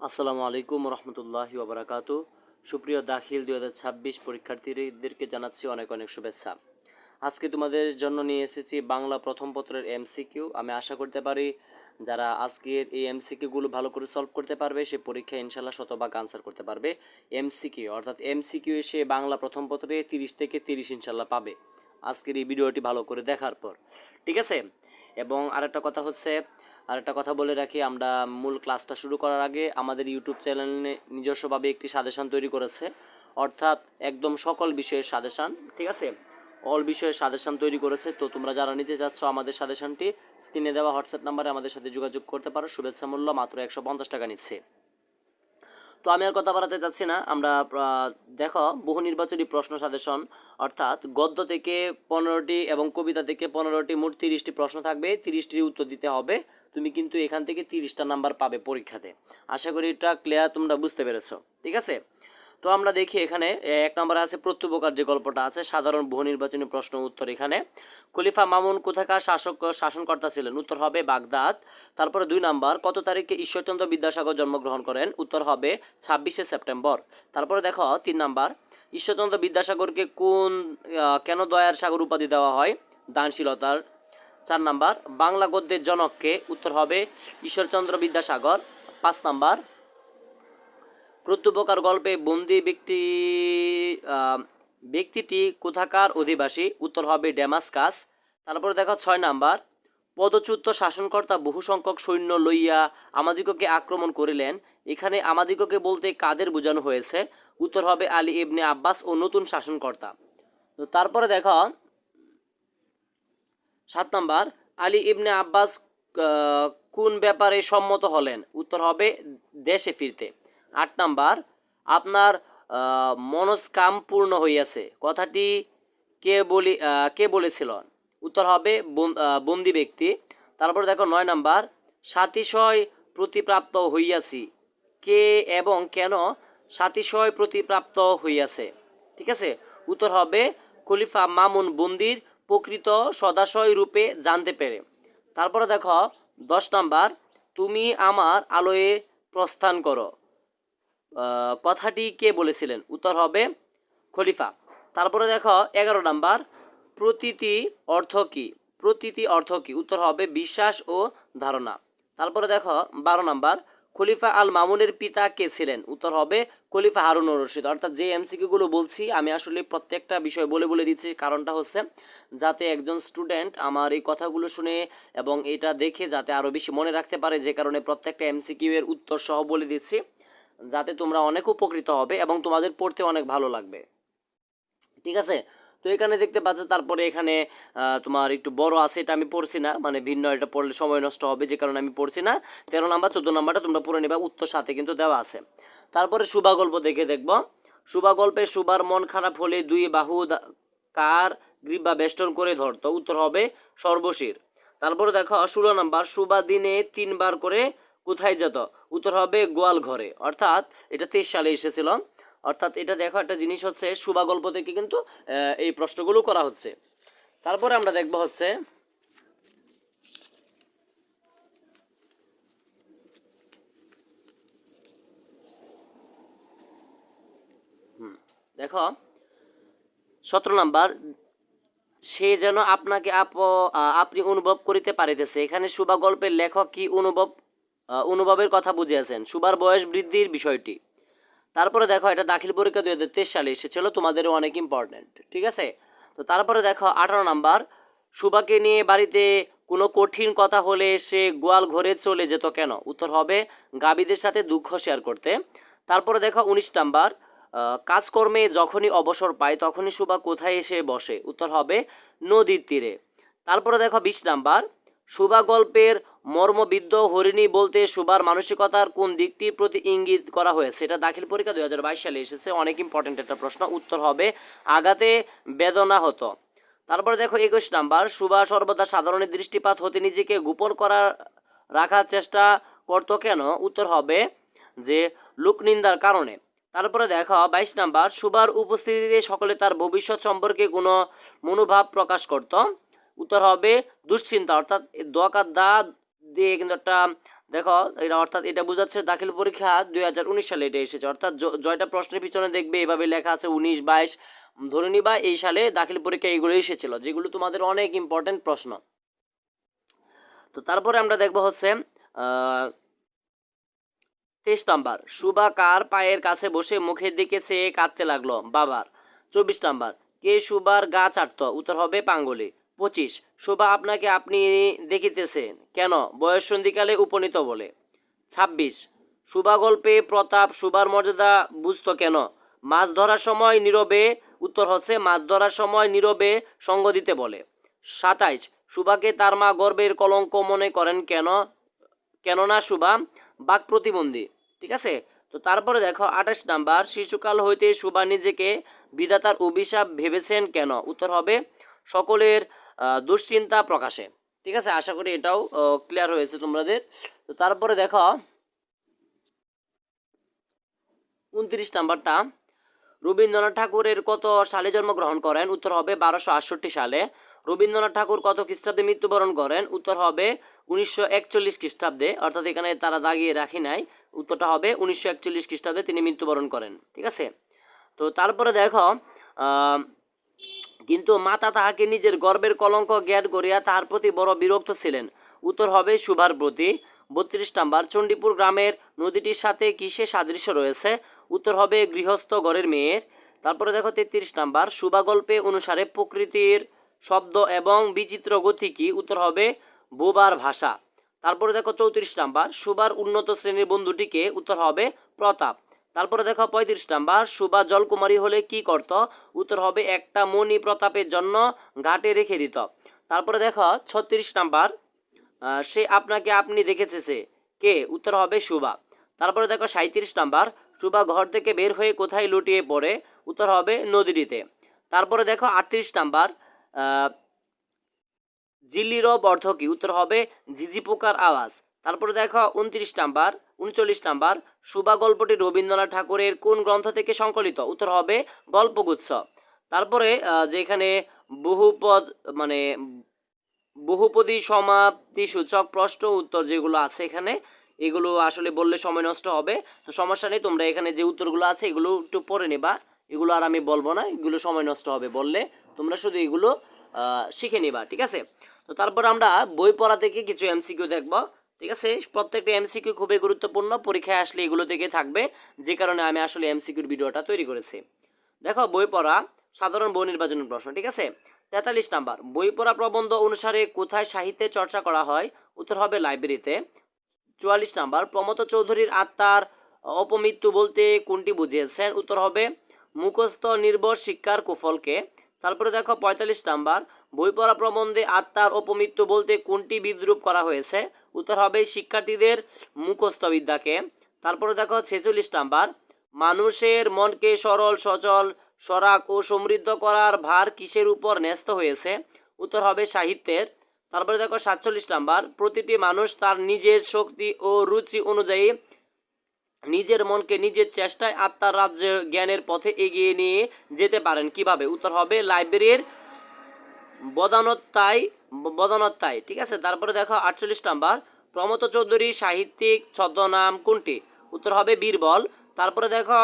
আসসালামু আলাইকুম রহমতুল্লাহি ওবরাকাতু। সুপ্রিয় দাখিল 2026 পরীক্ষার্থীদেরকে জানাচ্ছি অনেক অনেক শুভেচ্ছা। আজকে তোমাদের জন্য নিয়ে এসেছি বাংলা প্রথম পত্রের এমসিকিউ। আমি আশা করতে পারি যারা আজকের এই এমসিকিউগুলো ভালো করে সলভ করতে পারবে সে পরীক্ষায় ইনশাল্লাহ শতভাগ আনসার করতে পারবে। এমসিকিউ অর্থাৎ এমসিকিউ এসে বাংলা প্রথম পত্রে 30 থেকে 30 ইনশাল্লাহ পাবে আজকের এই ভিডিওটি ভালো করে দেখার পর, ঠিক আছে। এবং আরেকটা কথা বলে রাখি, আমরা মূল ক্লাসটা শুরু করার আগে আমাদের ইউটিউব চ্যানেলে নিজস্বভাবে একটি সাজেশান তৈরি করেছে, অর্থাৎ একদম সকল বিষয়ের সাজেশান, ঠিক আছে, অল বিষয়ের সাজেশান তৈরি করেছে। তো তোমরা যারা নিতে চাচ্ছ আমাদের সাজেশানটি স্ক্রিনে দেওয়া হোয়াটসঅ্যাপ নাম্বারে আমাদের সাথে যোগাযোগ করতে পারো। শুভেচ্ছা মূল্য মাত্র 150 টাকা নিচ্ছে। তো আমি আর কথা বাড়াতে চাচ্ছি না, আমরা দেখো বহু নির্বাচনী প্রশ্ন সাজেশন, অর্থাৎ গদ্য থেকে 15টি এবং কবিতা থেকে 15টি, মোট 30টি প্রশ্ন থাকবে, 30টির উত্তর দিতে হবে। তুমি কিন্তু এখান থেকে 30টা নাম্বার পাবে পরীক্ষাতে। আশা করি এটা ক্লিয়ার, তোমরা বুঝতে পেরেছো, ঠিক আছে। তো আমরা দেখি এখানে 1 নম্বরে আছে প্রত্যুপকার যে গল্পটা আছে, সাধারণ বহু নির্বাচনী প্রশ্ন উত্তর। এখানে খলিফা মামুন কোথাকার শাসনকর্তা ছিলেন? উত্তর হবে বাগদাদ। তারপরে 2 নাম্বার, কত তারিখে ঈশ্বরচন্দ্র বিদ্যাসাগর জন্মগ্রহণ করেন? উত্তর হবে 26শে সেপ্টেম্বর। তারপরে দেখো 3 নাম্বার, ঈশ্বরচন্দ্র বিদ্যাসাগরকে কেন দয়ার সাগর উপাধি দেওয়া হয়? দানশীলতার। 4 নাম্বার, বাংলা গদ্যের জনককে? উত্তর হবে ঈশ্বরচন্দ্র বিদ্যাসাগর। 5 নাম্বার, প্রত্যুপকার গল্পে বন্দি ব্যক্তিটি কোথাকার অধিবাসী? উত্তর হবে ড্যামাস্কাস। তারপরে দেখো 6 নাম্বার, পদচ্যুত শাসনকর্তা বহু সংখ্যক সৈন্য লইয়া আমাদিগকে আক্রমণ করিলেন। এখানে আমাদিগকে বলতে কাদের বোঝানো হয়েছে? উত্তর হবে আলী ইবনে আব্বাস ও নতুন শাসনকর্তা। তো তারপরে দেখো 7 নাম্বার, আলী ইবনে আব্বাস কোন ব্যাপারে সম্মত হলেন? উত্তর হবে দেশে ফিরতে। 8 নাম্বার, আপনার মনস্কাম পূর্ণ হইয়াছে কথাটি কে বলেছিল? উত্তর হবে বন্দি ব্যক্তি। তারপর দেখো 9 নাম্বার, সাতিশয় প্রতিপ্রাপ্ত হইয়াছি, কে এবং কেন সাতিশয় প্রতিপ্রাপ্ত হইয়াছে? ঠিক আছে, উত্তর হবে খলিফা মামুন বন্দির প্রকৃত সদাশয় রূপে জানতে পেরে। তারপরে দেখো 10 নাম্বার, তুমি আমার আলোয়ে প্রস্থান করো কথাটি কে বলেছিলেন? উত্তর হবে খলিফা। তারপরে দেখো 11 নাম্বার, প্রতীতি অর্থ কি? প্রতীতি অর্থ কি? উত্তর হবে বিশ্বাস ও ধারণা। তারপরে দেখো 12 নাম্বার, খলিফা আল মামুনের পিতা কে ছিলেন? উত্তর হবে খলিফা হারুনুর রশিদ। অর্থাৎ যে এমসিকিউগুলো বলছি আমি আসলে প্রত্যেকটা বিষয় বলে দিচ্ছি, কারণটা হচ্ছে যাতে একজন স্টুডেন্ট আমার এই কথাগুলো শুনে এবং এটা দেখে যাতে আরও বেশি মনে রাখতে পারে, যে কারণে প্রত্যেকটা এমসিকিউ এর উত্তর সহ বলে দিচ্ছি, যাতে তোমরা অনেক উপকৃত হবে এবং তোমাদের পড়তে অনেক ভালো লাগবে, ঠিক আছে। তো এখানে দেখতে পাচ্ছ, তারপরে এখানে তোমার একটু বড় আছে, এটা আমি পড়ছি না, মানে ভিন্ন, এটা পড়লে সময় নষ্ট হবে, যে কারণে আমি পড়ছি না। 13 নাম্বার 14 নাম্বারটা তোমরা পড়ে নেবা, উত্তর সাথে কিন্তু দেওয়া আছে। তারপরে সুবা গল্প দেখে দেখব। সুবা গল্পে সুবার মন খারাপ হলে দুই বাহু কার গ্রীবা বেষ্টন করে ধরতো? উত্তর হবে সর্বশীর। তারপরে দেখো 16 নাম্বার, সুবা দিনে 3 বার করে কোথায় যেত? উত্তর হবে গোয়াল ঘরে। অর্থাৎ এটা 23 সালে এসেছিল। অর্থাৎ এটা দেখো একটা জিনিস হচ্ছে, সুবা গল্প থেকে কিন্তু এই প্রশ্নগুলো করা হচ্ছে। তারপরে আমরা দেখব হচ্ছে দেখো 17 নাম্বার, সে যেন আপনাকে আপনি অনুভব করিতে পারিতেছে। এখানে সুবা গল্পের লেখক কি অনুভবের কথা বুঝিয়েছেন? সুবার বয়স বৃদ্ধির বিষয়টি। তারপরে দেখো এটা দাখিল পরীক্ষা 2023 সালে এসেছিল, তোমাদের অনেক ইম্পর্টেন্ট, ঠিক আছে। তো তারপরে দেখো 18 নাম্বার, সুবাকে নিয়ে বাড়িতে কোনো কঠিন কথা হলে সে গোয়াল ঘরে চলে যেত কেন? উত্তর হবে গাভীদের সাথে দুঃখ শেয়ার করতে। তারপরে দেখো 19 নাম্বার, কাজকর্মে যখনই অবসর পায় তখনই সুবা কোথায় এসে বসে? উত্তর হবে নদীর তীরে। তারপরে দেখো 20 নাম্বার, সুবা গল্পের মর্মবিদ্ধ হরিণী বলতে সুবার মানসিকতার কোন দিকটির প্রতি ইঙ্গিত করা হয়েছে? এটা দাখিল পরীক্ষা 2022 সালে এসেছে, অনেক ইম্পর্টেন্ট একটা প্রশ্ন। উত্তর হবে আঘাতে বেদনা হতো। তারপরে দেখো 21 নাম্বার, সুবা সর্বদা সাধারণের দৃষ্টিপাত হতে নিজেকে গোপন রাখার চেষ্টা করতো কেন? উত্তর হবে যে লোকনিন্দার কারণে। তারপরে দেখো 22 নাম্বার, সুবার উপস্থিতিতে সকলে তার ভবিষ্যৎ সম্পর্কে কোনো মনোভাব প্রকাশ করত? উত্তর হবে দুশ্চিন্তা। অর্থাৎ দোয়াকার দা দিয়ে কিন্তু একটা দেখো এটা অর্থাৎ এটা বোঝাচ্ছে দাখিল পরীক্ষা 2019 সালে এটা এসেছে, অর্থাৎ জয়টা প্রশ্নের পিছনে দেখবে এভাবে লেখা আছে 19 22, ধরে নিবা এই সালে দাখিল পরীক্ষা এগুলো এসেছিল, যেগুলো তোমাদের অনেক ইম্পর্টেন্ট প্রশ্ন। তো তারপরে আমরা দেখবো হচ্ছে 23 নাম্বার, সুবা কার পায়ের কাছে বসে মুখের দিকে চেয়ে কাঁদতে লাগলো? বাবার। 24 নাম্বার, কে সুবার গা চাটতো? উত্তর হবে পাঙ্গলি। 25, সুবা আপনাকে আপনি দেখিতেছেন কেন? বয়স সন্ধিকালে উপনীত বলে। 26, সুবা গল্পে প্রতাপ সুবার মর্যাদা বুঝতো কেন? মাছ ধরার সময় নীরবে, উত্তর হচ্ছে মাছ ধরার সময় নীরবে সঙ্গ দিতে বলে। 27, সুবাকে তার মা গর্বের কলঙ্ক মনে করেন কেন? কেননা সুবা বাক প্রতিবন্ধী। ঠিক আছে। তো তারপরে দেখো 28 নাম্বার, শিশুকাল হইতে সুবা নিজেকে বিধাতার অভিশাপ ভেবেছেন কেন? উত্তর হবে সকলের দুশ্চিন্তা প্রকাশে। ঠিক আছে, আশা করি এটাও ক্লিয়ার হয়েছে তোমাদের। তো তারপরে দেখো 29 নাম্বারটা, রবীন্দ্রনাথ ঠাকুরের কত সালে জন্মগ্রহণ করেন? উত্তর হবে 1268 সালে। রবীন্দ্রনাথ ঠাকুর কত খ্রিস্টাব্দে মৃত্যুবরণ করেন? উত্তর হবে 1941 খ্রিস্টাব্দে, অর্থাৎ এখানে তারা দাগিয়ে রাখি নাই, উত্তরটা হবে 1941 খ্রিস্টাব্দে তিনি মৃত্যুবরণ করেন। ঠিক আছে। তো তারপরে দেখো কিন্তু মাতা তাহাকে নিজের গর্বের কলঙ্ক জ্ঞান করিয়া তাহার প্রতি বড় বিরক্ত ছিলেন। উত্তর হবে সুভার প্রতি। 32 নাম্বার, চণ্ডীপুর গ্রামের নদীটির সাথে কিসে সাদৃশ্য রয়েছে? উত্তর হবে গৃহস্থ ঘরের মেয়ের। তারপরে দেখো 33 নাম্বার, সুবা গল্পে অনুসারে প্রকৃতির শব্দ এবং বিচিত্র গতি কি? উত্তর হবে বোবার ভাষা। তারপরে দেখো 34 নাম্বার, সুবার উন্নত শ্রেণীর বন্ধুটিকে? উত্তর হবে প্রতাপ। তারপরে দেখো 35 নাম্বার, সুবা জলকুমারী হলে কি করত? উত্তর হবে একটা মণি প্রতাপের জন্য ঘাটে রেখে দিত। তারপরে দেখো 36 নাম্বার, সে আপনাকে আপনি দেখেছে কে? উত্তর হবে সুবা। তারপরে দেখো 37 নাম্বার, সুবা ঘর থেকে বের হয়ে কোথায় লুটিয়ে পড়ে? উত্তর হবে নদীটিতে। তারপরে দেখো 38 নাম্বার, জিল্লির অর্থ কি? উত্তর হবে ঝিঝি পোকার আওয়াজ। তারপরে দেখো 39 নাম্বার, সুবা গল্পটি রবীন্দ্রনাথ ঠাকুরের কোন গ্রন্থ থেকে সংকলিত? উত্তর হবে গল্পগুচ্ছ। তারপরে যেখানে বহুপদ মানে বহুপদী সমাপ্তি সূচক প্রশ্ন উত্তর যেগুলো আছে এখানে, এগুলো আসলে বললে সময় নষ্ট হবে, তো সমস্যা নেই, তোমরা এখানে যে উত্তরগুলো আছে এগুলো একটু পড়ে নেবা, এগুলো আর আমি বলবো না, এগুলো সময় নষ্ট হবে বললে, তোমরা শুধু এগুলো শিখে নিবা। ঠিক আছে। তো তারপর আমরা বই পড়া থেকে কিছু এমসিকিউ দেখব। ঠিক আছে, প্রত্যেকটা এমসিকিউ খুবই গুরুত্বপূর্ণ, পরীক্ষায় আসলে এগুলো থেকে থাকবে, যে কারণে আমি আসলে এমসিকিউর ভিডিওটা তৈরি করেছি। দেখো বই পড়া সাধারণ বহু নির্বাচনের প্রশ্ন। ঠিক আছে। 43 নাম্বার, বই পড়া প্রবন্ধ অনুসারে কোথায় সাহিত্যে চর্চা করা হয়? উত্তর হবে লাইব্রেরিতে। 44 নাম্বার, প্রমথ চৌধুরীর আত্মার অপমৃত্যু বলতে কোনটি বুঝিয়েছেন? উত্তর হবে মুখস্থ নির্ভর শিক্ষার কুফলকে। তারপরে দেখো 45 নাম্বার, বই পড়া প্রবন্ধে আত্মার অপমৃত্যু বলতে কোনটি বিদ্রূপ করা হয়েছে? উত্তর হবে শিক্ষার্থীদের মুখস্থ বিদ্যাকে। তারপরে দেখো 46 নাম্বার, মানুষের মনকে সরল সচল সরাক ও সমৃদ্ধ করার ভার কিসের উপর ন্যস্ত হয়েছে? উত্তর হবে সাহিত্যের। তারপরে দেখো 47 নাম্বার, প্রতিটি মানুষ তার নিজের শক্তি ও রুচি অনুযায়ী নিজের মনকে নিজের চেষ্টায় আত্মার রাজ্য জ্ঞানের পথে এগিয়ে নিয়ে যেতে পারেন কিভাবে? উত্তর হবে লাইব্রেরির বদানত্তায়। ঠিক আছে। তারপরে দেখো 48 নাম্বার, প্রমথ চৌধুরী সাহিত্যিক ছদ্মনাম কোনটি? উত্তর হবে বীরবল। তারপরে দেখো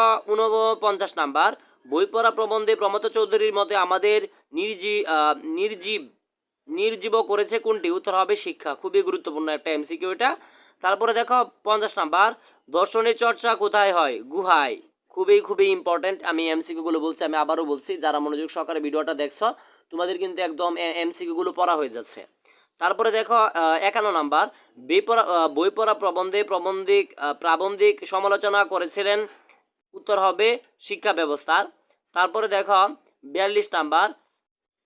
49 নাম্বার, বই পড়া প্রবন্ধে প্রমথ চৌধুরীর মতে আমাদের নির্জীব করেছে কোনটি? উত্তর হবে শিক্ষা। খুবই গুরুত্বপূর্ণ একটা এমসিকিউ এটা। তারপরে দেখো 50 নাম্বার, দর্শনের চর্চা কোথায় হয়? গুহায়। খুবই ইম্পর্টেন্ট, আমি এমসিকিউগুলো বলছি, আমি আবারও বলছি, যারা মনোযোগ সহকারে ভিডিওটা দেখছো তোমাদের কিন্তু একদম এমসিকিউগুলো পড়া হয়ে যাচ্ছে। তারপরে দেখো 51 নাম্বার, বই পড়া প্রবন্ধে প্রাবন্ধিক সমালোচনা করেছিলেন? উত্তর হবে শিক্ষা ব্যবস্থার। তারপরে দেখো 42 নাম্বার,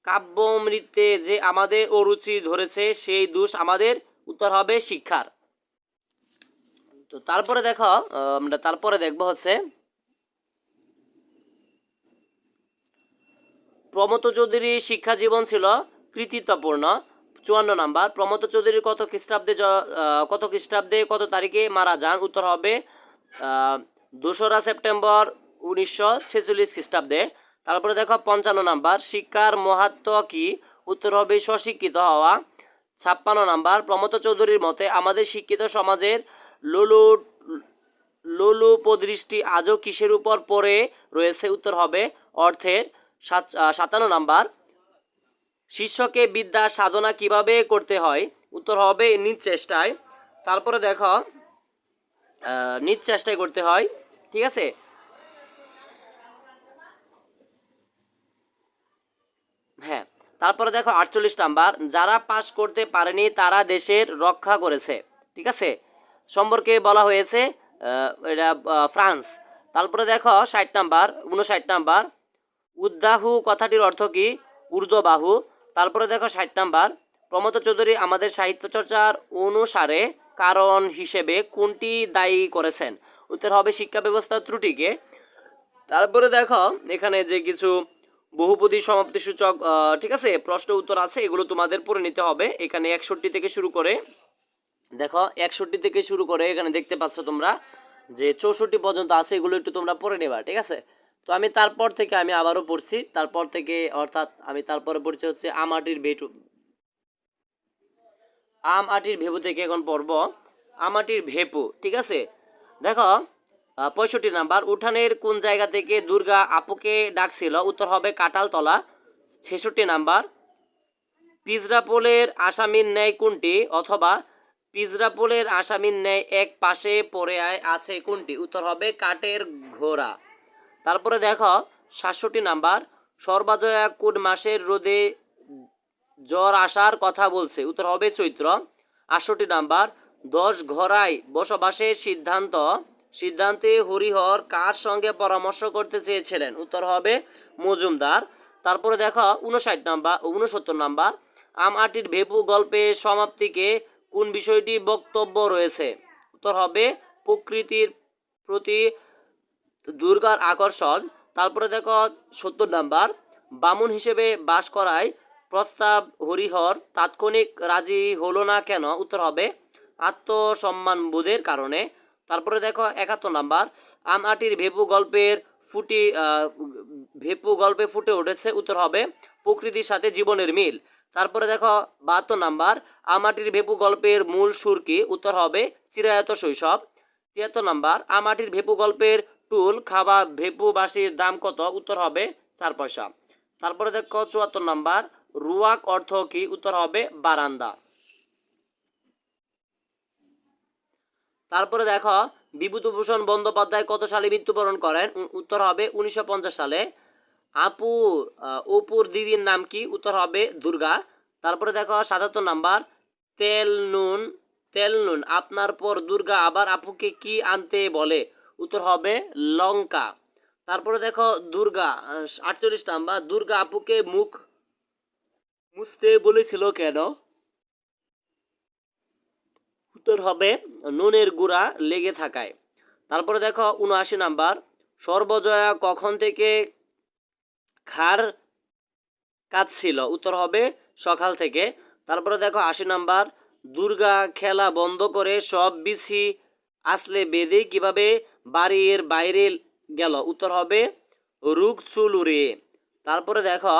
কাব্যমৃত্যে যে আমাদের অরুচি ধরেছে সেই দোষ আমাদের? উত্তর হবে শিক্ষার। তো তারপরে দেখো আমরা তারপরে দেখবো হচ্ছে প্রমথ চৌধুরীর শিক্ষা জীবন ছিল কৃতিত্বপূর্ণ। 54 নাম্বার, প্রমথ চৌধুরীর কত খ্রিস্টাব্দে কত তারিখে মারা যান? উত্তর হবে 2রা সেপ্টেম্বর 1946 খ্রিস্টাব্দে। তারপরে দেখো 55 নাম্বার, শিক্ষার মাহাত্ম্য কি? উত্তর হবে স্বশিক্ষিত হওয়া। 56 নাম্বার, প্রমথ চৌধুরীর মতে আমাদের শিক্ষিত সমাজের লোলু লোলুপদৃষ্টি আজও কিসের উপর পড়ে রয়েছে? উত্তর হবে অর্থের। 57 নাম্বার, শিষ্যকে বিদ্যা সাধনা কিভাবে করতে হয়? উত্তর হবে নিজ চেষ্টায়। তারপরে দেখো নিজ চেষ্টায় করতে হয়, ঠিক আছে। হ্যাঁ, তারপরে দেখো 48 নাম্বার, যারা পাস করতে পারেনি তারা দেশের রক্ষা করেছে, ঠিক আছে, সম্পর্কে বলা হয়েছে এটা ফ্রান্স। তারপরে দেখো 59 নাম্বার, উদ্দাহু কথাটির অর্থ কি? ঊর্ধ্ববাহু। তারপরে দেখো 60 নাম্বার, প্রমথ চৌধুরী আমাদের সাহিত্য চর্চার অনুসারে কারণ হিসেবে কোনটি দায়ী করেছেন? উত্তর হবে শিক্ষা ব্যবস্থার ত্রুটিকে। তারপরে দেখো এখানে যে কিছু বহুপদী সমাপ্তি সূচক ঠিক আছে প্রশ্ন উত্তর আছে, এগুলো তোমাদের পড়ে নিতে হবে। এখানে 61 থেকে শুরু করে দেখো 61 থেকে শুরু করে এখানে দেখতে পাচ্ছ তোমরা যে 64 পর্যন্ত আছে, এগুলো একটু তোমরা পড়ে নেবা, ঠিক আছে। তো আমি তারপর থেকে আমি আবারও পড়ছি, তারপর থেকে অর্থাৎ আমি তারপরে পড়ছি হচ্ছে আম আটির ভেপু থেকে এখন পড়ব আমাটির ভেপু, ঠিক আছে। দেখো 65 নাম্বার, উঠানের কোন জায়গা থেকে দুর্গা আপুকে ডাকছিল? উত্তর হবে কাঁঠালতলা। 66 নাম্বার, পিজরাপোলের আসামির ন্যায় কোনটি? অথবা পিজরাপোলের আসামির ন্যায় এক পাশে পড়ে আছে কোনটি? উত্তর হবে কাঠের ঘোড়া। তারপরে দেখো 67 নাম্বার, সর্বাজয়া কোন মাসের রোদে জ্বর আসার কথা বলছে? উত্তর হবে চৈত্র। 68 নাম্বার, 10 ঘোড়ায় বসবাসের সিদ্ধান্তে হরিহর কার সঙ্গে পরামর্শ করতে চেয়েছিলেন? উত্তর হবে মজুমদার। তারপরে দেখো 69 নাম্বার, আম আটির ভেপু গল্পের সমাপ্তিকে কোন বিষয়টি বক্তব্য রয়েছে? উত্তর হবে প্রকৃতির প্রতি দুর্গার আকর্ষণ। তারপরে দেখো 70 নাম্বার, বামুন হিসেবে বাস করায় প্রস্তাব হরিহর তাৎক্ষণিক রাজি হলো না কেন? উত্তর হবে আত্মসম্মান বোধের কারণে। তারপরে দেখো 71 নাম্বার, আম আটির ভেপু গল্পে ফুটে উঠেছে, উত্তর হবে প্রকৃতির সাথে জীবনের মিল। তারপরে দেখো 72 নাম্বার, আম আটির ভেপু গল্পের মূল সুর কি? উত্তর হবে চিরায়ত শৈশব। 73 নাম্বার, আম আটির ভেপু গল্পের টুল খাওয়া ভেপু বাসির দাম কত? উত্তর হবে 4 পয়সা। তারপরে দেখো 74 নাম্বার, রুয়াক অর্থ কি? উত্তর হবে বারান্দা। তারপরে দেখো বিভূতিভূষণ বন্দ্যোপাধ্যায় কত সালে মৃত্যুবরণ করেন? উত্তর হবে 1950 সালে। অপুর দিদির নাম কি? উত্তর হবে দুর্গা। তারপরে দেখো 77 নাম্বার, তেল নুন আপনার পর দুর্গা আবার আপুকে কি আনতে বলে? উত্তর হবে লঙ্কা। তারপরে দেখো 48 নাম্বার, দুর্গা আপুকে মুখ মুছতে বলেছিল কেন? উত্তর হবে নুনের গুঁড়া লেগে থাকায়। তারপরে দেখো 79 নাম্বার, সর্বজয়া কখন থেকে খার কাঁদছিল? উত্তর হবে সকাল থেকে। তারপরে দেখো 80 নাম্বার, দুর্গা খেলা বন্ধ করে সব বিছি আসলে বেঁধে কিভাবে বাড়ির বাইরে গেল? উত্তর হবে রুখ চুল উড়িয়ে। তারপরে দেখো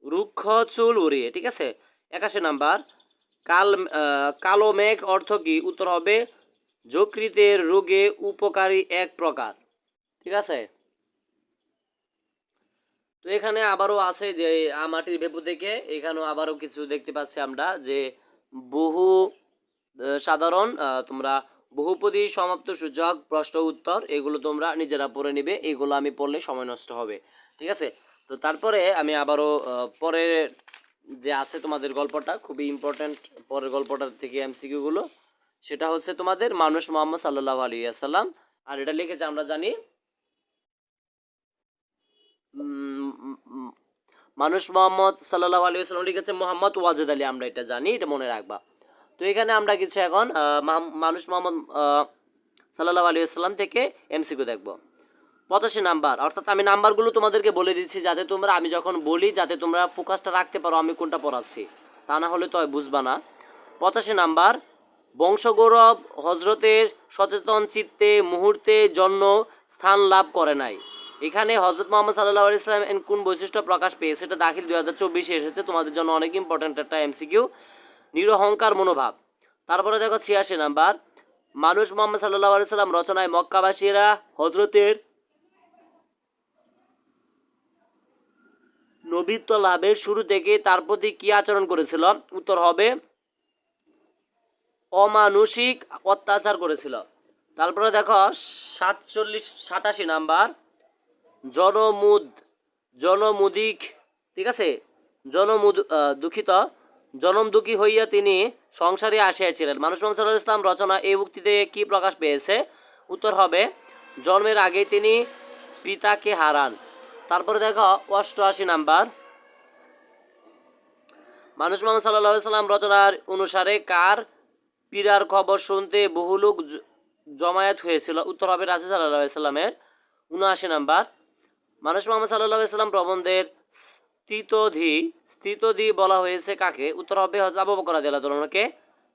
রুক্ষ চুল উড়িয়ে, ঠিক আছে। 81 নাম্বার, কালো মেঘ অর্থ কি? উত্তর হবে যকৃতের রোগে উপকারী এক প্রকার, ঠিক আছে। তো এখানে আবারও আছে যে মাটির ভেপু থেকে এখানেও আবারও কিছু দেখতে পাচ্ছি আমরা যে বহু সাধারণ তোমরা বহুপদী সমাপ্ত সূচক প্রশ্ন উত্তর এগুলো তোমরা নিজেরা পড়ে নিবে, এগুলো আমি পড়লে সময় নষ্ট হবে, ঠিক আছে। তো তারপরে আমি আবারও পরের যে আছে তোমাদের গল্পটা খুবই ইম্পর্ট্যান্ট, পরের গল্পটার থেকে এমসিকিউগুলো, সেটা হচ্ছে তোমাদের মানুষ মোহাম্মদ সাল্লাল্লাহু আলাইহি ওয়াসাল্লাম। আর এটা লিখেছে আমরা জানি মানুষ মোহাম্মদ সাল্লাল্লাহু আলাইহি ওয়াসাল্লাম লিখেছে মোহাম্মদ ওয়াজেদ আলী, আমরা এটা জানি, এটা মনে রাখবা। তো এখানে আমরা কিছু এখন মানুষ মোহাম্মদ সাল্লাল্লাহু আলাইহি ওয়াসাল্লাম থেকে এমসিকিউ দেখব। 85 নাম্বার, অর্থাৎ আমি নাম্বারগুলো তোমাদেরকে বলে দিচ্ছি যাতে তোমরা আমি যখন বলি যাতে তোমরা ফোকাসটা রাখতে পারো আমি কোনটা পড়াচ্ছি, তা না হলে তো বুঝবা না। 85 নাম্বার, বংশগৌরব হজরতের সচেতন চিত্তে মুহূর্তে জন্য স্থান লাভ করে নাই। এখানে হজরত মোহাম্মদ সাল্লাল্লাহু আলাইহি ওয়াসাল্লাম কোন বৈশিষ্ট্য প্রকাশ পেয়েছে? এটা দাখিল 2024 এসেছে, তোমাদের জন্য অনেক ইম্পর্ট্যান্ট একটা এমসিকিউ। নিরহংকার মনোভাব। তারপরে দেখো 86 নাম্বার, মানুষ মোহাম্মদ সাল্লাল্লাহু আলাইহি সাল্লাম রচনায় মক্কাবাসীরা হজরতের নবীত্ব লাভের শুরু থেকে তার প্রতি কি আচরণ করেছিল? উত্তর হবে অমানুষিক অত্যাচার করেছিল। তারপরে দেখো 87 নাম্বার, জনমুদিক, ঠিক আছে, দুঃখিত, জনম দুঃখী হইয়া তিনি সংসারে আসিয়াছিলেন। মানুষ মোহাম্মদ সাল্লাল্লাহু আলাইহি সাল্লাম রচনা এই উক্তিতে কি প্রকাশ পেয়েছে? উত্তর হবে জন্মের আগে তিনি পিতাকে হারান। তারপরে দেখো 88 নাম্বার, মানুষ মোহাম্মদ সাল্লাল্লাহু আলাইহি সাল্লাম রচনার অনুসারে কার পীড়ার খবর শুনতে বহু লোক জমায়েত হয়েছিল? উত্তর হবে রাসূল সাল্লাল্লাহু আলাইহি সাল্লামের। 79 নাম্বার, মানুষ মোহাম্মদ সাল্লাল্লাহু আলাইহি সাল্লাম প্রবন্ধের স্থিতধি বলা হয়েছে কাকে? উত্তর হবে হযরত আবু বকর রাদিয়াল্লাহু তাআলাকে।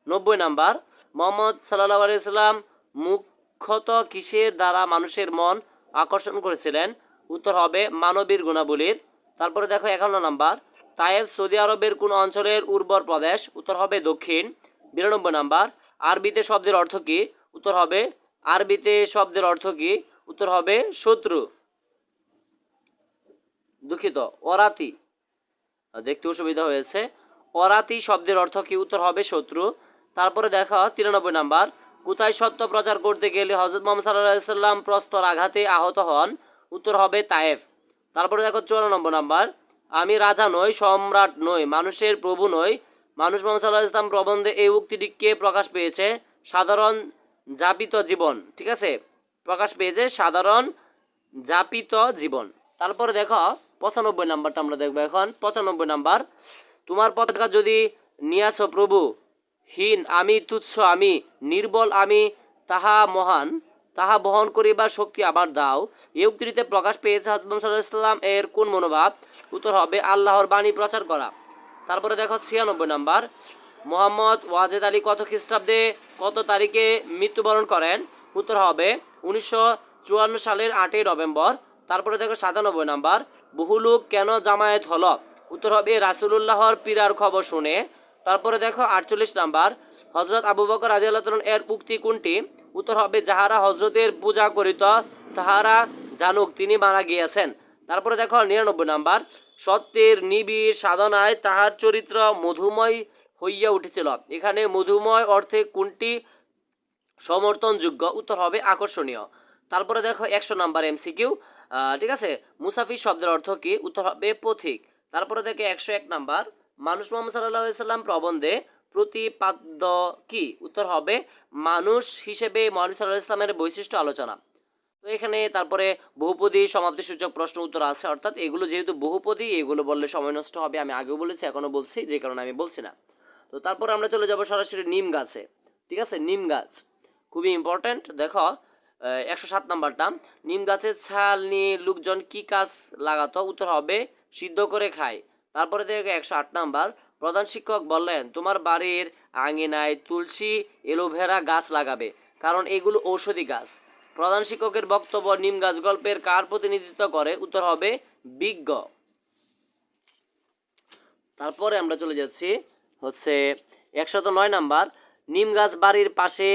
90 নাম্বার, মুহাম্মদ সাল্লাল্লাহু আলাইহি সাল্লাম মুখ্যত কিসের দ্বারা মানুষের মন আকর্ষণ করেছিলেন? উত্তর হবে মানবীর গুণাবলীর। তারপরে দেখো 51 নাম্বার, তায়েফ সৌদি আরবের কোন অঞ্চলের উর্বর প্রদেশ? উত্তর হবে দক্ষিণ। 92 নাম্বার, আরবিতে শব্দের অর্থ কি? উত্তর হবে উত্তর হবে শত্রু, দুঃখিত, অরাতি, দেখতে অসুবিধা হয়েছে। অরাতি শব্দের অর্থ কি? উত্তর হবে শত্রু। তারপরে দেখো 93 নাম্বার, কোথায় সত্য প্রচার করতে গেলে হযরত মুহাম্মদ সাল্লাল্লাহু আলাইহি সাল্লাম প্রস্তর আঘাতে আহত হন? উত্তর হবে তায়েফ। তারপরে দেখো 54 নাম্বার, আমি রাজা নই, সম্রাট নই, মানুষের প্রভু নই, মানুষ মোহাম্মদ সাল্লাল্লাহু আলাইহি সাল্লাম প্রবন্ধে এই উক্তিটি কে প্রকাশ পেয়েছে? সাধারণ যাপিত জীবন, ঠিক আছে, প্রকাশ পেয়েছে সাধারণ যাপিত জীবন। তারপরে দেখো 95 নাম্বারটা আমরা দেখবো এখন। 95 নাম্বার, তোমার পতাকা যদি নিয়াছো প্রভু, হীন আমি, তুচ্ছ আমি, নির্বল আমি, তাহা বহন করিবার শক্তি আবার দাও। এই উক্তিটিতে প্রকাশ পেয়েছে হযরত মুহাম্মদ সাল্লাল্লাহু আলাইহি সাল্লাম এর কোন মনোভাব? উত্তর হবে আল্লাহর বাণী প্রচার করা। তারপরে দেখো 96 নাম্বার, মোহাম্মদ ওয়াজেদ আলী কত খ্রিস্টাব্দে কত তারিখে মৃত্যুবরণ করেন? উত্তর হবে 1954 সালের 8ই নভেম্বর। তারপরে দেখো 97 নাম্বার, বহু লোক কেন জামায়াত হলো? উত্তর হবে রাসূলুল্লাহর পীড়ার খবর শুনে। তারপরে দেখো 48 নাম্বার, হযরত আবু বকর রাদিয়াল্লাহু তাআলা এর উক্তি কোনটি? উত্তর হবে যাহারা হযরতের পূজা করিত তাহারা জানুক তিনি মারা গিয়েছেন। তারপরে দেখো 99 নাম্বার, সত্যের নিবিড় সাধনায় তাহার চরিত্র মধুময় হইয়া উঠেছিল। এখানে মধুময় অর্থে কোনটি সমর্থনযোগ্য? উত্তর হবে আকর্ষণীয়। তারপরে দেখো 100 নাম্বার এমসিকিউ, ঠিক আছে, মুসাফির শব্দের অর্থ কি? উত্তর হবে পথিক। তারপরে দেখো 101 নাম্বার, মানুষ মোহাম্মদ সাল্লাল্লাহু আলাইহি সাল্লাম প্রবন্ধে প্রতিপাদ্য কি? উত্তর হবে মানুষ হিসেবে মুহাম্মদ সাল্লাল্লাহু আলাইহি সাল্লামের বৈশিষ্ট্য আলোচনা। তো এখানে তারপরে বহুপদী সমাপ্তিসূচক প্রশ্ন উত্তর আছে, অর্থাৎ এগুলো যেহেতু বহুপদী, এগুলো বললে সময় নষ্ট হবে, আমি আগেও বলেছি এখনও বলছি, যে কারণে আমি বলছি না। তো তারপর আমরা চলে যাব সরাসরি নিম গাছে, ঠিক আছে, নিম গাছ খুবই ইম্পর্ট্যান্ট। দেখো 107 নাম্বারটা, নিম গাছের ছাল নিয়ে লোকজন কি কাজ লাগাতো? উত্তর হবে সিদ্ধ করে খায়। তারপরে দেখো 108 নাম্বার, প্রধান শিক্ষক বললেন তোমার বাড়ির আঙিনায় তুলসী এলোভেরা গাছ লাগাবে, কারণ এগুলো ঔষধি গাছ। প্রধান শিক্ষকের বক্তব্য নিম গাছ গল্পের কার প্রতিনিধিত্ব করে? উত্তর হবে বিজ্ঞ। তারপরে আমরা চলে যাচ্ছি হচ্ছে 109 নাম্বার, নিম গাছ বাড়ির পাশে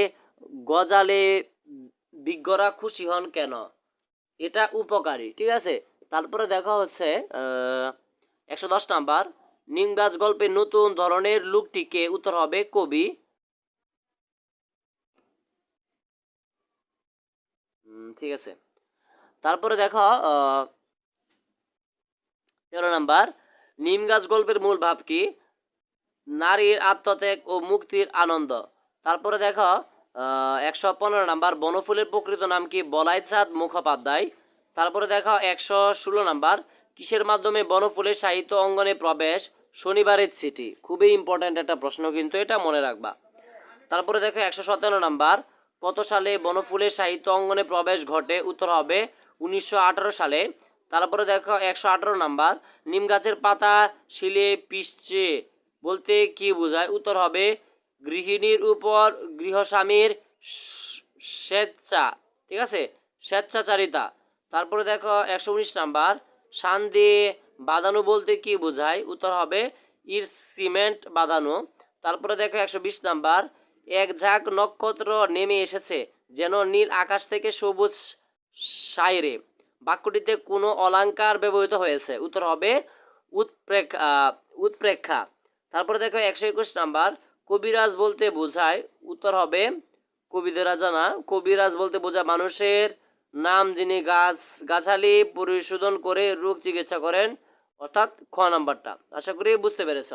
গজালে বিজ্ঞরা খুশি হন কেন? এটা উপকারী, ঠিক আছে। তারপরে দেখা হচ্ছে 110 নাম্বার, নিম গাছ গল্পে নতুন ধরনের লোকটিকে? উত্তর হবে কবি। ঠিক আছে। তারপরে দেখো 13 নাম্বার, নিম গাছ গল্পের মূল ভাব কি? নারীর আত্মত্যাগ ও মুক্তির আনন্দ। তারপরে দেখো 115 নাম্বার, বনফুলের প্রকৃত নাম কি? বলাই চাঁদ মুখোপাধ্যায়। তারপরে দেখো 116 নাম্বার, কিসের মাধ্যমে বনফুলের সাহিত্য অঙ্গনে প্রবেশ? শনিবারের চিঠি। খুবই ইম্পর্ট্যান্ট একটা প্রশ্ন, কিন্তু এটা মনে রাখবা। তারপরে দেখো 117 নাম্বার, কত সালে বনফুলের সাহিত্য অঙ্গনে প্রবেশ ঘটে? উত্তর হবে 1918 সালে। তারপরে দেখো 118 নাম্বার, নিম গাছের পাতা শিলে পিষছে বলতে কি বোঝায়? উত্তর হবে গৃহিণীর উপর গৃহস্বামীর স্বেচ্ছা, ঠিক আছে, স্বেচ্ছাচারিতা। তারপরে দেখো 119 নাম্বার, শান দিয়ে বাঁধানো বলতে কি বোঝায়? উত্তর হবে ইট সিমেন্ট বাঁধানো। তারপরে দেখো 120 নাম্বার, এক ঝাঁক নক্ষত্র নেমে এসেছে যেন নীল আকাশ থেকে সবুজ সাইরে। বাক্যটিতে কোনো অলংকার ব্যবহৃত হয়েছে? উত্তর হবে উৎপ্রেক্ষা। তারপরে দেখো 121 নাম্বার, কবিরাজ বলতে বোঝায়? উত্তর হবে কবিদের রাজা না, কবিরাজ বলতে বোঝায় মানুষের নাম যিনি গাছালি পরিশোধন করে রোগ চিকিৎসা করেন, অর্থাৎ খ নাম্বারটা। আশা করি বুঝতে পেরেছ।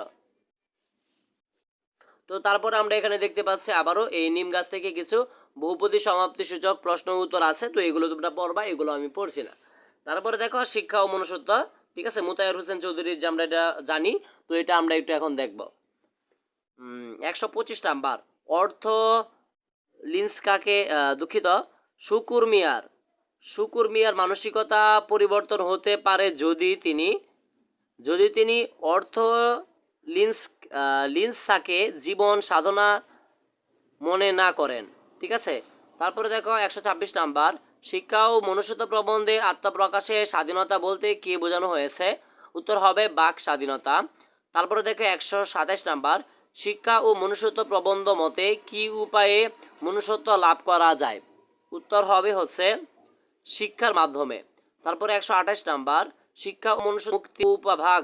তো তারপরে আমরা এখানে দেখতে পাচ্ছি আবারও এই নিম গাছ থেকে কিছু বহুপদী সমাপ্তি সূচক প্রশ্ন উত্তর আছে, তো এগুলো তোমরা পড়বা, এগুলো আমি পড়ছি না। তারপরে দেখো শিক্ষা ও মনুষ্যত্ব, ঠিক আছে, মোতায়ের হোসেন চৌধুরীর যে আমরা এটা জানি, তো এটা আমরা একটু এখন দেখব। 125 নাম্বার, অর্থ লিন্সকাকে দুঃখিত শুকুর মিয়ার মানসিকতা পরিবর্তন হতে পারে যদি তিনি অর্থ লিন্সকাকে জীবন সাধনা মনে না করেন, ঠিক আছে। তারপরে দেখো 126 নাম্বার, শিক্ষা ও মনুষ্যত্ব প্রবন্ধে আত্মপ্রকাশের স্বাধীনতা বলতে কি বোঝানো হয়েছে? উত্তর হবে বাক স্বাধীনতা। তারপরে দেখো 127 নাম্বার, শিক্ষা ও মনুষ্যত্ব প্রবন্ধ মতে কি উপায়ে মনুষ্যত্ব লাভ করা যায়? উত্তর হবে হচ্ছে শিক্ষার মাধ্যমে। তারপরে 128 নাম্বার, শিক্ষা ও মনুষ্য মুক্তি উপভাগ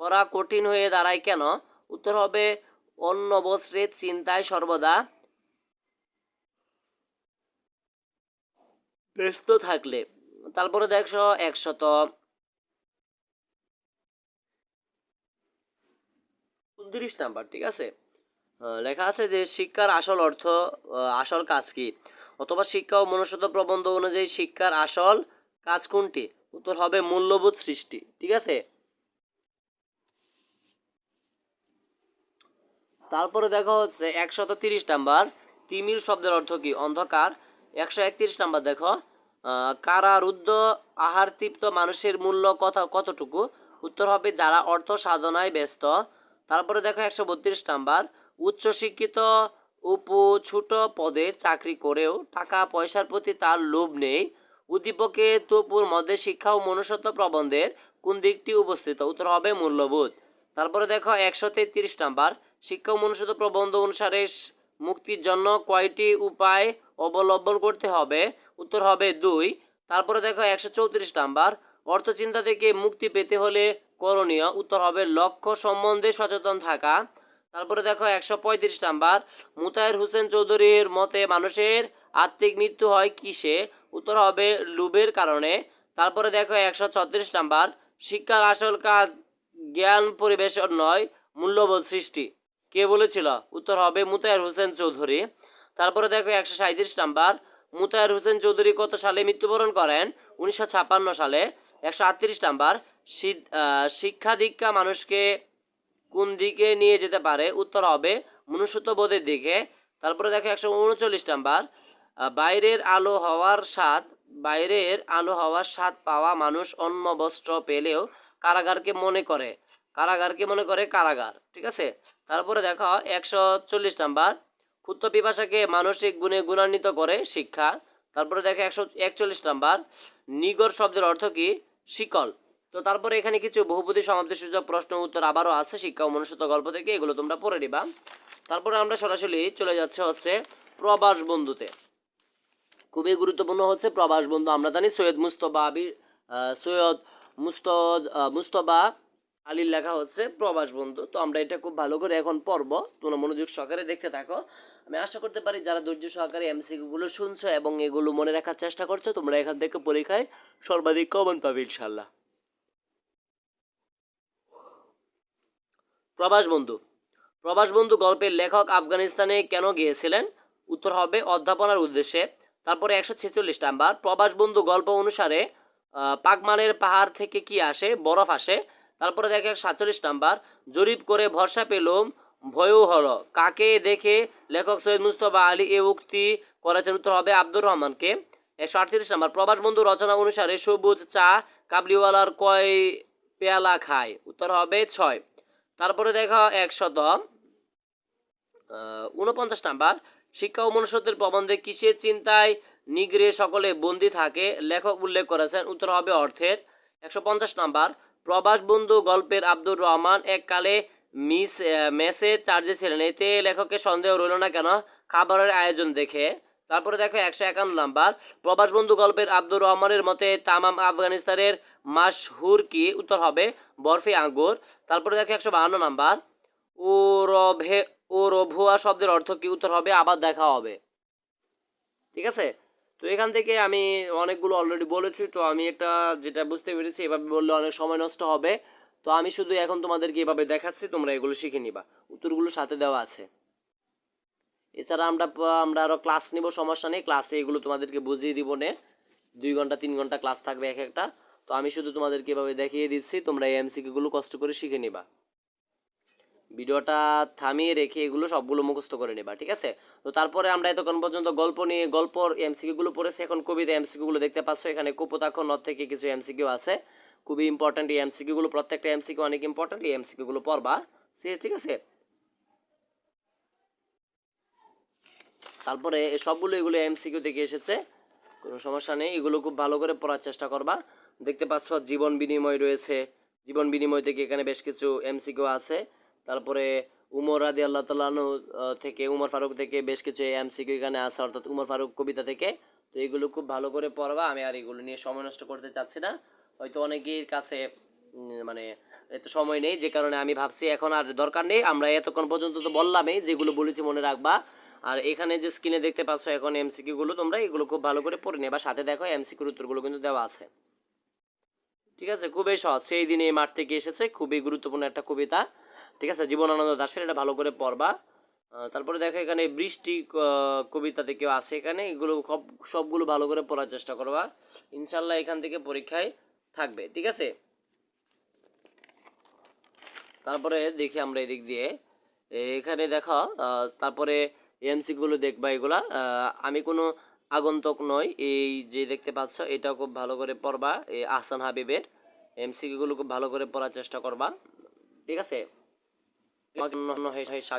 করা কঠিন হয়ে দাঁড়ায় কেন? উত্তর হবে অন্য বস্ত্রের চিন্তায় সর্বদা ব্যস্ত থাকলে। তারপরে দেখো 129 নাম্বার, ঠিক আছে, লেখা আছে যে শিক্ষার আসল অর্থ, আসল কাজ কি? অথবা শিক্ষা ও মনুষ্যত্ব প্রবন্ধ অনুযায়ী শিক্ষার আসল কাজ কোনটি? উত্তর হবে মূল্যবোধ সৃষ্টি, ঠিক আছে। তারপরে দেখা হচ্ছে 130 নাম্বার, তিমির শব্দের অর্থ কি? অন্ধকার। 131 নাম্বার দেখো, কারারুদ্ধ আহার তৃপ্ত মানুষের মূল্য কতটুকু? উত্তর হবে যারা অর্থ সাধনায় ব্যস্ত। তারপরে দেখো 132 নাম্বার, উচ্চশিক্ষিত ছোট পদে চাকরি করেও টাকা পয়সার প্রতি তার লোভ নেই। উদ্দীপকে তপুর মধ্যে শিক্ষা ও মনুষ্যত্ব প্রবন্ধের কোন দিকটি উপস্থিত? উত্তর হবে মূল্যবোধ। তারপরে দেখো 133 নাম্বার, শিক্ষা ও মনুষ্যত্ব প্রবন্ধ অনুসারে মুক্তির জন্য কয়টি উপায় অবলম্বন করতে হবে? উত্তর হবে 2। তারপরে দেখো 134 নাম্বার, অর্থচিন্তা থেকে মুক্তি পেতে হলে করণীয়? উত্তর হবে লক্ষ্য সম্বন্ধে সচেতন থাকা। তারপরে দেখো 135 নাম্বার, মোতায়ের হোসেন চৌধুরীর মতে মানুষের আত্মিক মৃত্যু হয় কিসে? উত্তর হবে লোভের কারণে। তারপরে দেখো 136 নাম্বার, শিক্ষার আসল কাজ জ্ঞান পরিবেশন নয়, মূল্যবোধ সৃষ্টি। কে বলেছিল? উত্তর হবে মোতায়ের হোসেন চৌধুরী। তারপরে দেখো 137 নাম্বার, মোতায়ের হোসেন চৌধুরী কত সালে মৃত্যুবরণ করেন? 1956 সালে। 138 নাম্বার, শিক্ষা দীক্ষা মানুষকে কোন দিকে নিয়ে যেতে পারে? উত্তর হবে মনুষ্যত্ববোধের দিকে। তারপরে দেখো 139 নাম্বার, বাইরের আলো হওয়ার স্বাদ পাওয়া মানুষ অন্ন বস্ত্র পেলেও কারাগারকে মনে করে কারাগার, ঠিক আছে। তারপরে দেখো 140 নাম্বার, ক্ষুদ্র পিপাসাকে মানসিক গুণে গুণান্বিত করে শিক্ষা। তারপরে দেখো 141 নাম্বার, নিগর শব্দের অর্থ কি? শিকল। তো তারপরে এখানে কিছু বহুপদী সমাপ্তি সূচক প্রশ্ন উত্তর আবারও আছে শিক্ষা ও মনুষ্যত্ব গল্প থেকে, এগুলো তোমরা পড়ে নিবা। তারপরে আমরা সরাসরি চলে যাচ্ছে প্রবাস বন্ধুতে। খুবই গুরুত্বপূর্ণ হচ্ছে প্রবাস বন্ধু। আমরা জানি সৈয়দ মুস্তফা আলীর লেখা হচ্ছে প্রবাস বন্ধু। তো আমরা এটা খুব ভালো করে এখন পড়ব, তোমরা মনোযোগ সহকারে দেখতে থাকো। আমি আশা করতে পারি যারা ধৈর্য সহকারে এমসিকিউ গুলো শুনছো এবং এগুলো মনে রাখার চেষ্টা করছো, তোমরা এখান থেকে পরীক্ষায় সর্বাধিক কমন পাবে ইনশাল্লাহ। প্রবাস বন্ধু গল্পের লেখক আফগানিস্তানে কেন গিয়েছিলেন? উত্তর হবে অধ্যাপনার উদ্দেশ্যে। তারপরে 146 নাম্বার, প্রবাস বন্ধু গল্প অনুসারে পাগমানের পাহাড় থেকে কি আসে? বরফ আসে। তারপরে দেখে 47 নাম্বার, জরিপ করে ভরসা পেলুম ভয়ও হলো, কাকে দেখে লেখক সৈয়দ মুস্তফা আলী এ উক্তি করেছেন? উত্তর হবে আব্দুর রহমানকে। 148 নাম্বার, প্রবাস বন্ধু রচনা অনুসারে সবুজ চা কাবলিওয়ালার কয় পেয়ালা খায়? উত্তর হবে 6। তারপরে দেখো 149 নাম্বার, শিক্ষা ও মনুষ্যত্বের প্রবন্ধে কিসের চিন্তায় নিগড়ে সকলে বন্দী থাকে লেখক উল্লেখ করেছেন? উত্তর হবে অর্থের। 150 নাম্বার, প্রবাস বন্ধু গল্পের আব্দুর রহমান এককালে মেসে চার্জে ছিলেন, এতে লেখকের সন্দেহ রইল না কেন? খাবারের আয়োজন দেখে। তারপরে দেখো 151 নাম্বার, প্রবাস বন্ধু গল্পের আব্দুর রহমানের মতে তামাম আফগানিস্তানের মাশহুর কি? উত্তর হবে বরফি আঙ্গুর। তারপরে দেখো 152 নাম্বার, ওরভে ওরভুয়া শব্দের অর্থ কি? উত্তর হবে আবার দেখা হবে। ঠিক আছে, তো এখান থেকে আমি অনেকগুলো অলরেডি বলেছি, তো আমি এটা যেটা বুঝতে পেরেছি এভাবে বললে অনেক সময় নষ্ট হবে, তো আমি শুধু এখন তোমাদেরকে এভাবে দেখাচ্ছি, তোমরা এগুলো শিখে নিবা, উত্তরগুলো সাথে দেওয়া আছে। এছাড়া আমরা আরও ক্লাস নিব, সমস্যা নেই, ক্লাসে এগুলো তোমাদেরকে বুঝিয়ে দিব নে, 2 ঘন্টা 3 ঘন্টা ক্লাস থাকবে এক একটা। তো আমি শুধু তোমাদেরকে এভাবে দেখিয়ে দিচ্ছি, তোমরা এই এমসিকিউগুলো কষ্ট করে শিখে নিবা, ভিডিওটা থামিয়ে রেখে এগুলো সবগুলো মুখস্থ করে নেবা। ঠিক আছে, তো তারপরে আমরা এতক্ষণ পর্যন্ত গল্পর এমসিকিউগুলো পড়েছি, এখন কবিতা এমসিকিউগুলো দেখতে পাচ্ছ, এখানে কপোতাক্ষ নদ থেকে কিছু এমসিকিউ আছে, খুবই ইম্পর্ট্যান্ট এই এমসিকিউগুলো, প্রত্যেকটা এমসিকিউ অনেক ইম্পর্ট্যান্ট, এই এমসিকিউগুলো পড়বা। ঠিক আছে, তারপরে সবগুলো এগুলো এমসিকিউ থেকে এসেছে, কোনো সমস্যা নেই, এগুলো খুব ভালো করে পড়ার চেষ্টা করবা। দেখতে পাচ্ছ জীবন বিনিময় রয়েছে, জীবন বিনিময় থেকে এখানে বেশ কিছু এমসিকিউ আছে। তারপরে উমর রাদি আল্লাহ তাআলা থেকে, উমর ফারুক থেকে বেশ কিছু এমসিকিউ এখানে আছে, অর্থাৎ উমর ফারুক কবিতা থেকে। তো এগুলো খুব ভালো করে পড়বা, আমি আর এগুলো নিয়ে সময় নষ্ট করতে চাচ্ছি না, হয়তো অনেকের কাছে মানে এত সময় নেই, যে কারণে আমি ভাবছি এখন আর দরকার নেই, আমরা এতক্ষণ পর্যন্ত তো বললামই, যেগুলো বলেছি মনে রাখবা। আর এখানে যে স্ক্রিনে দেখতে পাচ্ছ এখন এমসিকিউ গুলো, তোমরা এগুলো খুব ভালো করে পড়ে নেবা, সাথে দেখো এমসিকিউর উত্তরগুলো কিন্তু দেওয়া আছে। ঠিক আছে, খুবই সহজ, সেই দিনে এই মাঠ থেকে এসেছে, খুবই গুরুত্বপূর্ণ একটা কবিতা। ঠিক আছে, জীবনানন্দ দাশের, এটা ভালো করে পড়বা। তারপরে দেখো এখানে বৃষ্টি কবিতা থেকেও আছে, এখানে এগুলো সবগুলো ভালো করে পড়ার চেষ্টা করবা, ইনশাল্লাহ এখান থেকে পরীক্ষায় থাকবে। ঠিক আছে, তারপরে দেখি আমরা এদিক দিয়ে, এখানে দেখো তারপরে এমসিগুলো দেখবা, এগুলা আমি কোনো আগন্তক নই, এই যে দেখতে পাচ্ছ এটাও খুব ভালো করে পড়বা, এই আহসান হাবিবের এমসিকিউগুলো খুব ভালো করে পড়ার চেষ্টা করবা। ঠিক আছে,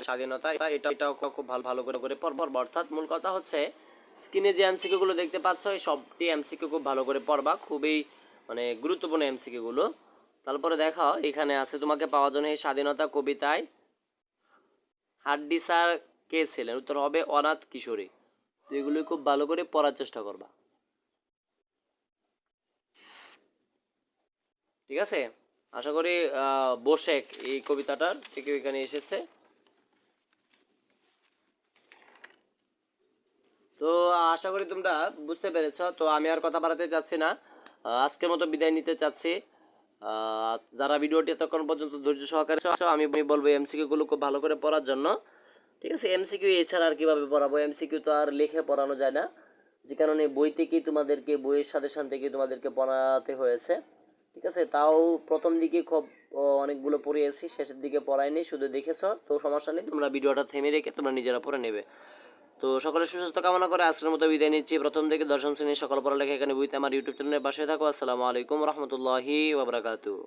স্বাধীনতা, এটাও খুব ভালো ভালো করে পড়বা, অর্থাৎ মূল কথা হচ্ছে স্ক্রিনে যে এমসিকিউগুলো দেখতে পাচ্ছ এই সবটি এমসিকিউ খুব ভালো করে পড়বা, খুবই মানে গুরুত্বপূর্ণ এমসিকিউগুলো। তারপরে দেখো এখানে আছে তোমাকে পাওয়ার জন্য এই স্বাধীনতা কবিতায় হাড্ডি স্যার কে ছিলেন? উত্তর হবে অনাথ কিশোরী। তো এগুলো খুব ভালো করে পড়ার চেষ্টা করবা। ঠিক আছে, আশা করি বোশেক এই কবিতাটার থেকে এখানে এসেছে। তো আশা করি তোমরা বুঝতে পেরেছ, তো আমি আর কথা বাড়াতে চাচ্ছি না, আজকের মতো বিদায় নিতে চাচ্ছি। যারা ভিডিওটি এতক্ষণ পর্যন্ত ধৈর্য সহকারে আমি বলবো এমসিকিউ গুলো খুব ভালো করে পড়ার জন্য। ঠিক আছে, এমসিকিউ এছাড়া আর কিভাবে পড়াবো, এমসিকিউ তো আর লিখে পড়ানো যায় না, যে কারণে বই থেকেই তোমাদেরকে, বইয়ের সাজেশন থেকে তোমাদেরকে পড়াতে হয়েছে। ঠিক আছে, তাও প্রথম দিকে খুব অনেকগুলো পড়িয়েছি, শেষের দিকে পড়াইনি, শুধু দেখেছো, তো সমস্যা নেই, তোমরা ভিডিওটা থেমে রেখে তোমরা নিজেরা পড়ে নেবে। তো সকলের সুস্বাস্থ্য কামনা করে আজকের মতো বিদায় নিচ্ছি, প্রথম থেকে দশম শ্রেণীর সকল পড়ালেখা এখানে বইতে আমার ইউটিউব চ্যানেলের পাশে থাকো। আসসালামু আলাইকুম রহমতুল্লাহি ওয়া বারাকাতুহু।